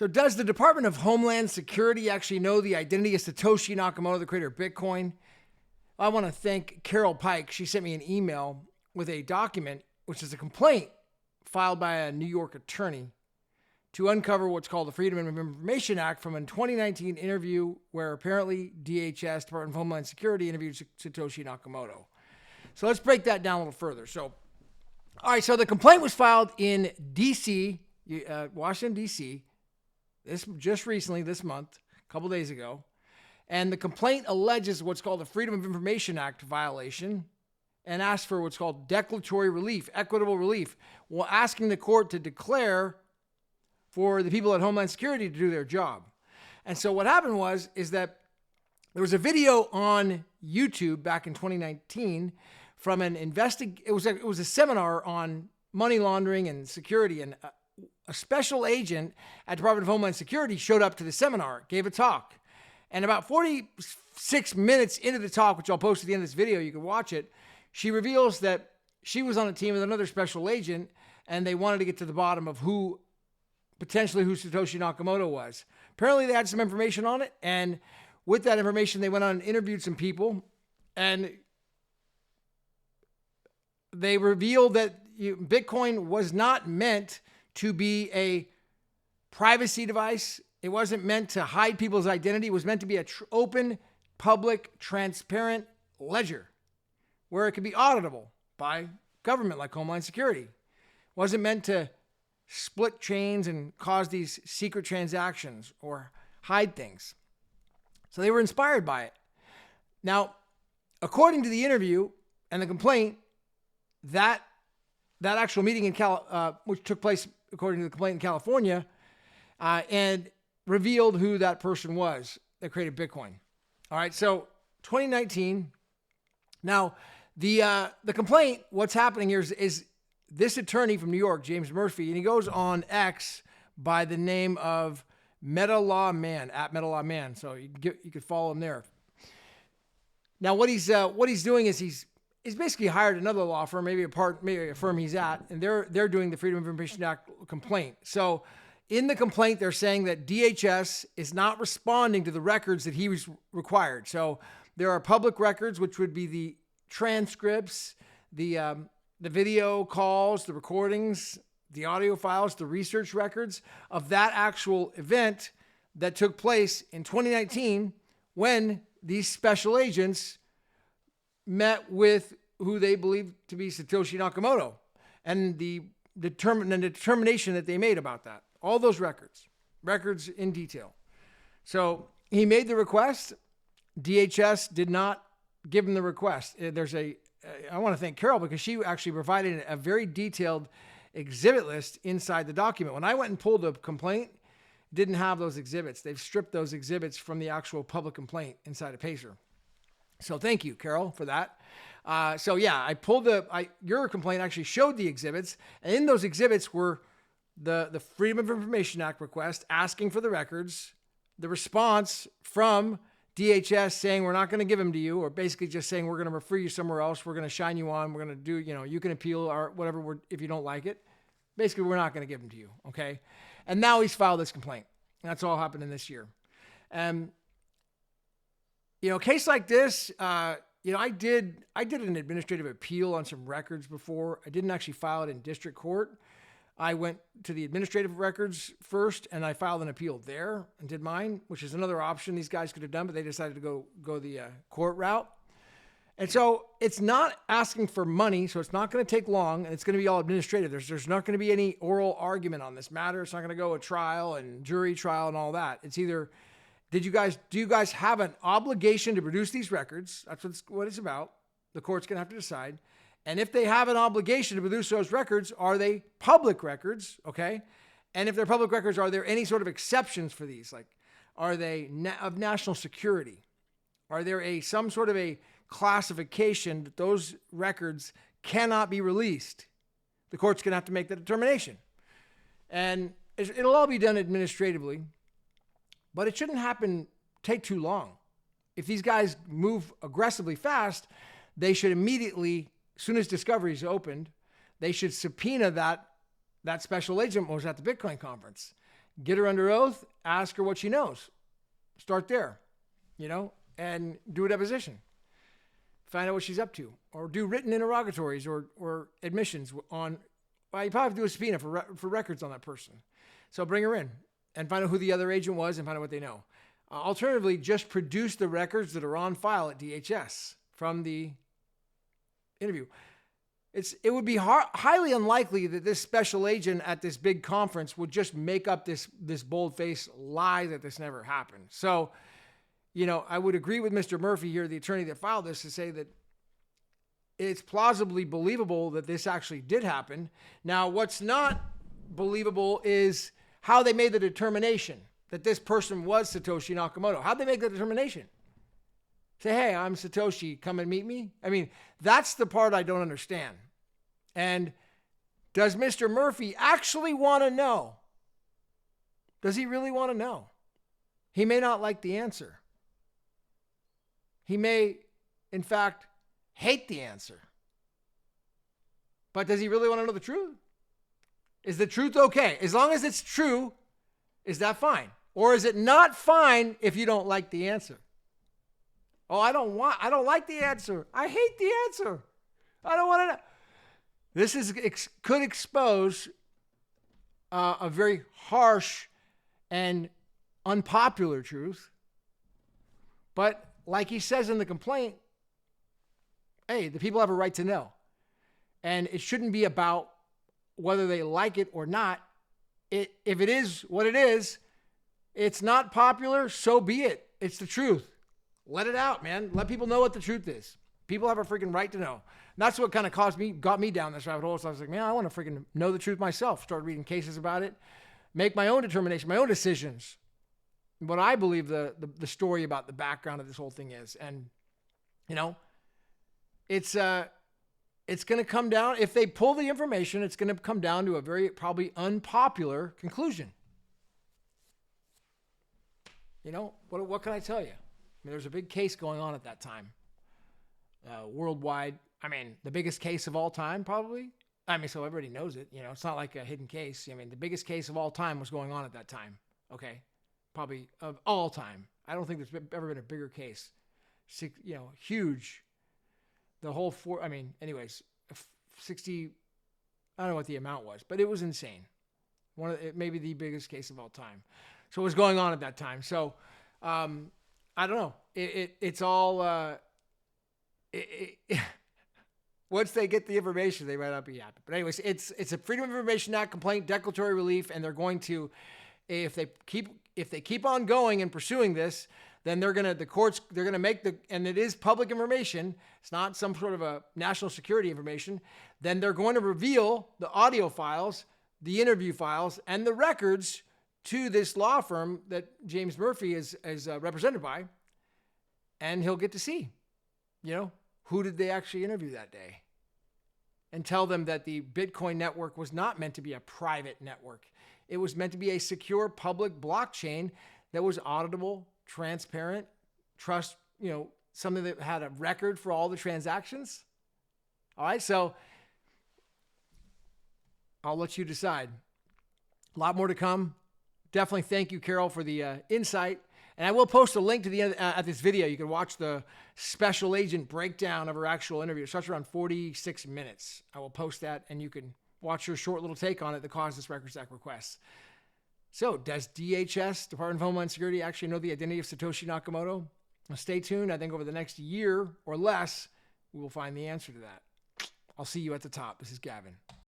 So does the Department of Homeland Security actually know the identity of Satoshi Nakamoto, the creator of Bitcoin? I want to thank Carol Pike. She sent me an email with a document, which is a complaint filed by a New York attorney to uncover what's called the Freedom of Information Act from a 2019 interview where apparently DHS, Department of Homeland Security, interviewed Satoshi Nakamoto. So let's break that down a little further. So, all right, so the complaint was filed in D.C., Washington, D.C., just recently, this month, a couple days ago. And the complaint alleges what's called the Freedom of Information Act violation and asks for what's called declaratory relief, equitable relief, while asking the court to declare for the people at Homeland Security to do their job. And so what happened is that there was a video on YouTube back in 2019 from an it was a seminar on money laundering and security, and a special agent at Department of Homeland Security showed up to the seminar, gave a talk. And about 46 minutes into the talk, which I'll post at the end of this video, you can watch it, she reveals that she was on a team with another special agent, and they wanted to get to the bottom of who Satoshi Nakamoto was. Apparently, they had some information on it, and with that information, they went on and interviewed some people, and they revealed that Bitcoin was not meant to be a privacy device. It wasn't meant to hide people's identity. It was meant to be an open, public, transparent ledger where it could be auditable by government like Homeland Security. It wasn't meant to split chains and cause these secret transactions or hide things. So they were inspired by it. Now, according to the interview and the complaint, that actual meeting which took place according to the complaint in California, and revealed who that person was that created Bitcoin. All right, so 2019. Now, the complaint, what's happening here is this attorney from New York, James Murphy, and he goes on X by the name of MetaLawMan, at MetaLawMan. So you could follow him there. Now, what he's doing is he's basically hired another law firm, maybe a firm he's at, and they're doing the Freedom of Information Act complaint. So in the complaint, they're saying that DHS is not responding to the records that he was required. So there are public records, which would be the transcripts, the video calls, the recordings, the audio files, the research records of that actual event that took place in 2019 when these special agents met with who they believe to be Satoshi Nakamoto, and the determination that they made about that. All those records in detail. So he made the request. DHS did not give him the request. I want to thank Carol because she actually provided a very detailed exhibit list inside the document. When I went and pulled the complaint, it didn't have those exhibits. They've stripped those exhibits from the actual public complaint inside of Pacer. So thank you, Carol, for that. So yeah, I pulled your complaint actually showed the exhibits, and in those exhibits were the Freedom of Information Act request asking for the records, the response from DHS saying we're not going to give them to you, or basically just saying we're going to refer you somewhere else, we're going to shine you on, we're going to do, you can appeal or whatever if you don't like it. Basically, we're not going to give them to you, okay? And now he's filed this complaint. That's all happened in this year. A case like this, I did an administrative appeal on some records before. I didn't actually file it in district court. I went to the administrative records first, and I filed an appeal there and did mine, which is another option these guys could have done, but they decided to go the court route. And so it's not asking for money, so it's not going to take long, and it's going to be all administrative. There's not going to be any oral argument on this matter. It's not going to go a trial and jury trial and all that. It's either, do you guys have an obligation to produce these records? That's what it's about. The court's going to have to decide. And if they have an obligation to produce those records, are they public records? Okay. And if they're public records, are there any sort of exceptions for these? Like, are they of national security? Are there some sort of a classification that those records cannot be released? The court's going to have to make that determination. And it'll all be done administratively, but it shouldn't take too long. If these guys move aggressively fast, they should immediately, as soon as discovery is opened, they should subpoena that special agent who was at the Bitcoin conference. get her under oath, ask her what she knows. Start there, and do a deposition. Find out what she's up to, or do written interrogatories or admissions on. Well, you probably have to do a subpoena for records on that person. So bring her in and find out who the other agent was and find out what they know. Alternatively, just produce the records that are on file at DHS from the interview. It would be highly unlikely that this special agent at this big conference would just make up this bold-faced lie that this never happened. So, I would agree with Mr. Murphy here, the attorney that filed this, to say that it's plausibly believable that this actually did happen. Now, what's not believable is how they made the determination that this person was Satoshi Nakamoto. How'd they make the determination? Say, hey, I'm Satoshi, come and meet me? I mean, that's the part I don't understand. And does Mr. Murphy actually want to know? Does he really want to know? He may not like the answer. He may, in fact, hate the answer. But does he really want to know the truth? Is the truth okay? As long as it's true, is that fine? Or is it not fine if you don't like the answer? Oh, I don't like the answer. I hate the answer. I don't want to know. This could expose a very harsh and unpopular truth. But like he says in the complaint, hey, the people have a right to know. And it shouldn't be about whether they like it or not. If it is what it is, it's not popular, so be it. It's the truth. Let it out, man. Let people know what the truth is. People have a freaking right to know. And that's what kind of got me down this rabbit hole. So I was like, man, I want to freaking know the truth myself. Started reading cases about it. Make my own determination, my own decisions. What I believe the story about the background of this whole thing is. And, it's going to come down, if they pull the information, it's going to come down to a very probably unpopular conclusion. What can I tell you? I mean, there's a big case going on at that time. Worldwide, the biggest case of all time, probably. So everybody knows it. It's not like a hidden case. The biggest case of all time was going on at that time. Okay. Probably of all time. I don't think there's ever been a bigger case. Huge. The whole 60, I don't know what the amount was, but it was insane. Maybe the biggest case of all time. So it was going on at that time. So, I don't know. It's all, once they get the information, they might not be happy. But anyways, it's a Freedom of Information Act complaint, declaratory relief, and they're going to, if they keep on going and pursuing this, then they're going to make and it is public information. It's not some sort of a national security information. Then they're going to reveal the audio files, the interview files, and the records to this law firm that James Murphy is represented by. And he'll get to see, who did they actually interview that day? And tell them that the Bitcoin network was not meant to be a private network. It was meant to be a secure public blockchain that was auditable, transparent, trust, something that had a record for all the transactions. All right, so I'll let you decide. A lot more to come. Definitely thank you, Carol, for the insight. And I will post a link to the end at this video. You can watch the special agent breakdown of her actual interview. It starts around 46 minutes. I will post that, and you can watch her short little take on it that caused this Records Act request. So, does DHS, Department of Homeland Security, actually know the identity of Satoshi Nakamoto? Well, stay tuned. I think over the next year or less, we will find the answer to that. I'll see you at the top. This is Gavin.